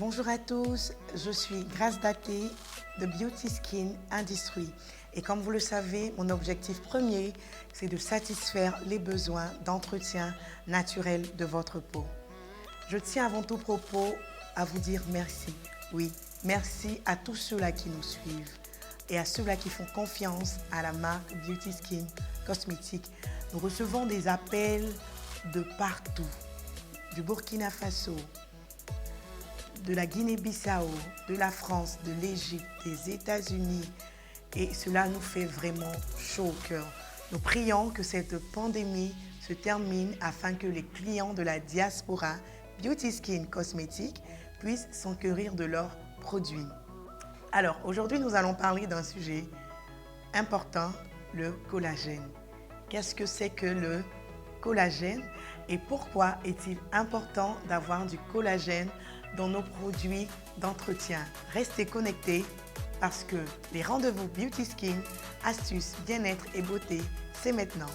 Bonjour à tous, je suis Grace Daté de Beauty Skin Industry et comme vous le savez, mon objectif premier, c'est de satisfaire les besoins d'entretien naturel de votre peau. Je tiens avant tout propos à vous dire merci. Oui, merci à tous ceux-là qui nous suivent et à ceux-là qui font confiance à la marque Beauty Skin Cosmétiques. Nous recevons des appels de partout, du Burkina Faso, de la Guinée-Bissau, de la France, de l'Égypte, des États-Unis. Et cela nous fait vraiment chaud au cœur. Nous prions que cette pandémie se termine afin que les clients de la diaspora Beauty Skin Cosmétiques puissent s'enquérir de leurs produits. Alors, aujourd'hui, nous allons parler d'un sujet important, le collagène. Qu'est-ce que c'est que le collagène et pourquoi est-il important d'avoir du collagène dans nos produits d'entretien? Restez connectés parce que les rendez-vous Beauty Skin, astuces, bien-être et beauté, c'est maintenant.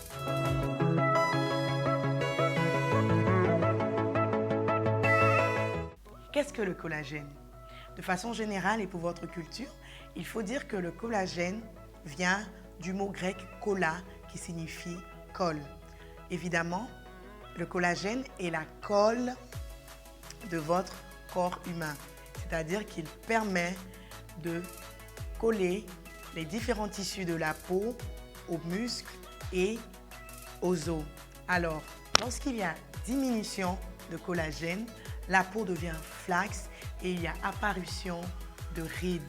Qu'est-ce que le collagène? De façon générale et pour votre culture, il faut dire que le collagène vient du mot grec kolla qui signifie colle. Évidemment, le collagène est la colle de votre corps humain, c'est-à-dire qu'il permet de coller les différents tissus de la peau aux muscles et aux os. Alors, lorsqu'il y a diminution de collagène, la peau devient flasque et il y a apparition de rides.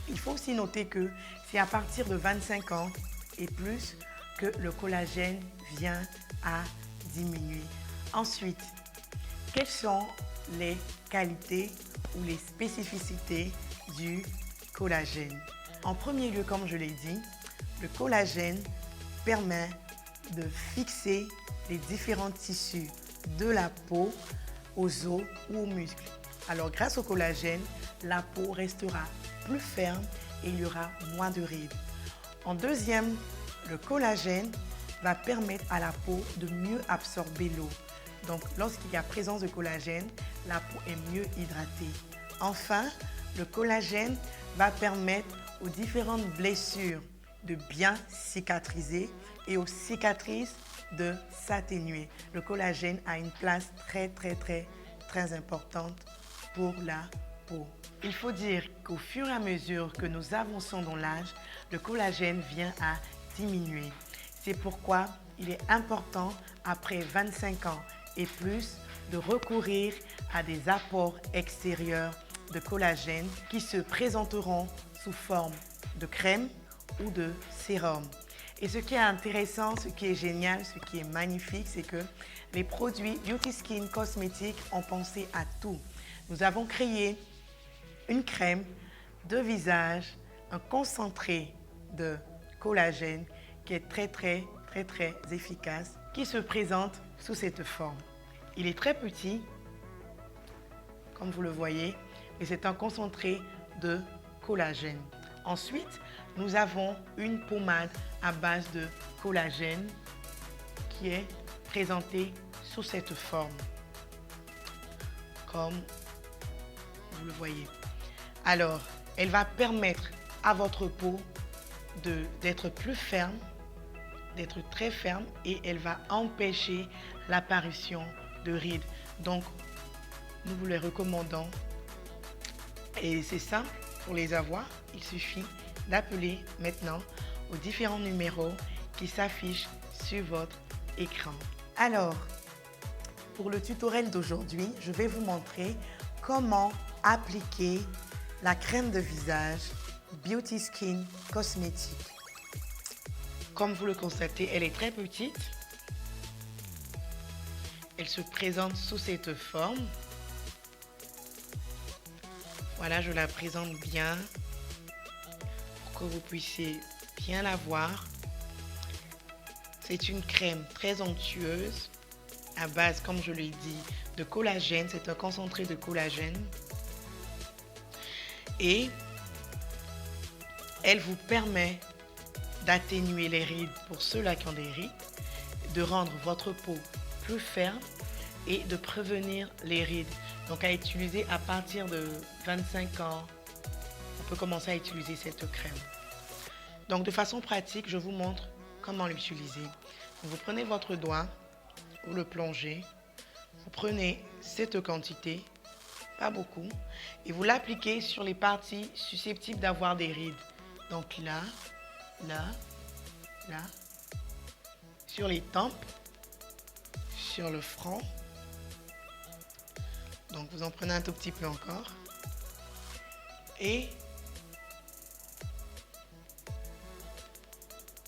Il faut aussi noter que c'est à partir de 25 ans et plus que le collagène vient à diminuer. Ensuite, quelles sont les qualités ou les spécificités du collagène? En premier lieu, comme je l'ai dit, le collagène permet de fixer les différents tissus de la peau aux os ou aux muscles. Alors, grâce au collagène, la peau restera plus ferme et il y aura moins de rides. En deuxième, le collagène va permettre à la peau de mieux absorber l'eau. Donc, lorsqu'il y a présence de collagène, la peau est mieux hydratée. Enfin, le collagène va permettre aux différentes blessures de bien cicatriser et aux cicatrices de s'atténuer. Le collagène a une place très importante pour la peau. Il faut dire qu'au fur et à mesure que nous avançons dans l'âge, le collagène vient à diminuer. C'est pourquoi il est important, après 25 ans et plus, de recourir à des apports extérieurs de collagène qui se présenteront sous forme de crème ou de sérum. Et ce qui est intéressant, ce qui est génial, ce qui est magnifique, c'est que les produits Beauty Skin Cosmétiques ont pensé à tout. Nous avons créé une crème de visage, un concentré de collagène qui est très efficace, qui se présente sous cette forme. Il est très petit, comme vous le voyez, et c'est un concentré de collagène. Ensuite, nous avons une pommade à base de collagène qui est présentée sous cette forme, comme vous le voyez. Alors, elle va permettre à votre peau d'être plus ferme, d'être très ferme et elle va empêcher l'apparition de rides. Donc, nous vous les recommandons et c'est simple pour les avoir. Il suffit d'appeler maintenant aux différents numéros qui s'affichent sur votre écran. Alors, pour le tutoriel d'aujourd'hui, je vais vous montrer comment appliquer la crème de visage Beauty Skin Cosmétiques. Comme vous le constatez, elle est très petite. Elle se présente sous cette forme. Voilà, je la présente bien pour que vous puissiez bien la voir. C'est une crème très onctueuse à base, comme je l'ai dit, de collagène. C'est un concentré de collagène. Et elle vous permet d'atténuer les rides pour ceux-là qui ont des rides, de rendre votre peau plus ferme et de prévenir les rides. Donc à utiliser à partir de 25 ans, on peut commencer à utiliser cette crème. Donc de façon pratique, je vous montre comment l'utiliser. Vous prenez votre doigt, vous le plongez, vous prenez cette quantité, pas beaucoup, et vous l'appliquez sur les parties susceptibles d'avoir des rides. Donc là, là, là, sur les tempes, sur le front. Donc vous en prenez un tout petit peu encore. Et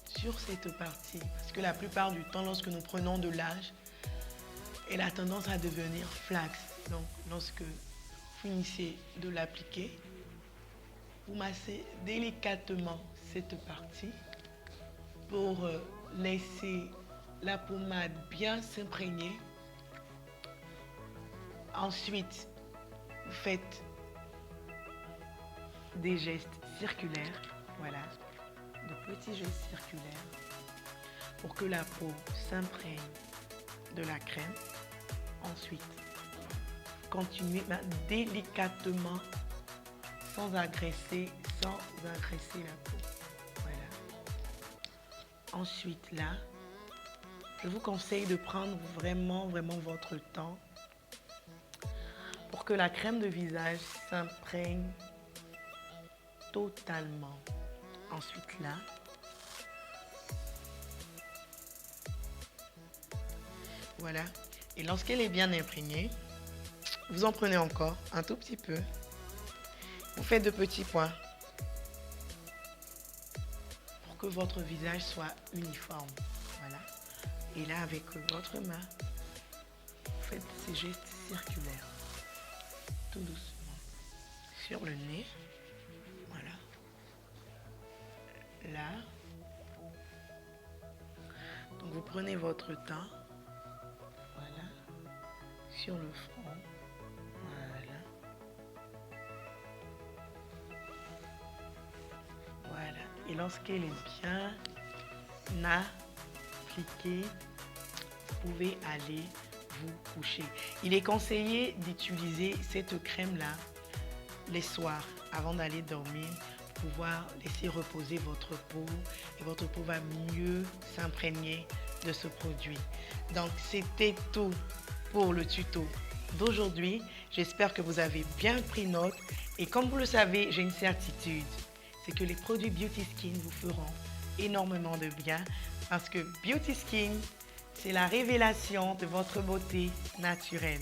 sur cette partie, parce que la plupart du temps, lorsque nous prenons de l'âge, elle a tendance à devenir flasque. Donc lorsque vous finissez de l'appliquer, vous massez délicatement cette partie pour laisser la pommade bien s'imprégner. Ensuite, vous faites des gestes circulaires, voilà, de petits gestes circulaires pour que la peau s'imprègne de la crème. Ensuite, continuez délicatement, sans agresser la peau. Voilà. Ensuite, là, je vous conseille de prendre vraiment votre temps pour que la crème de visage s'imprègne totalement. Ensuite, là, voilà. Et lorsqu'elle est bien imprégnée, vous en prenez encore un tout petit peu. Vous faites de petits points pour que votre visage soit uniforme. Voilà. Et là, avec votre main, vous faites ces gestes circulaires. Tout doucement. Sur le nez. Voilà. Là. Donc vous prenez votre temps. Voilà. Sur le front. Voilà. Voilà. Et lorsqu'elle est bien appliquée, vous pouvez aller vous coucher. Il est conseillé d'utiliser cette crème-là les soirs avant d'aller dormir pour pouvoir laisser reposer votre peau et votre peau va mieux s'imprégner de ce produit. Donc c'était tout pour le tuto d'aujourd'hui. J'espère que vous avez bien pris note et comme vous le savez, j'ai une certitude, c'est que les produits Beauty Skin vous feront énormément de bien parce que Beauty Skin, c'est la révélation de votre beauté naturelle.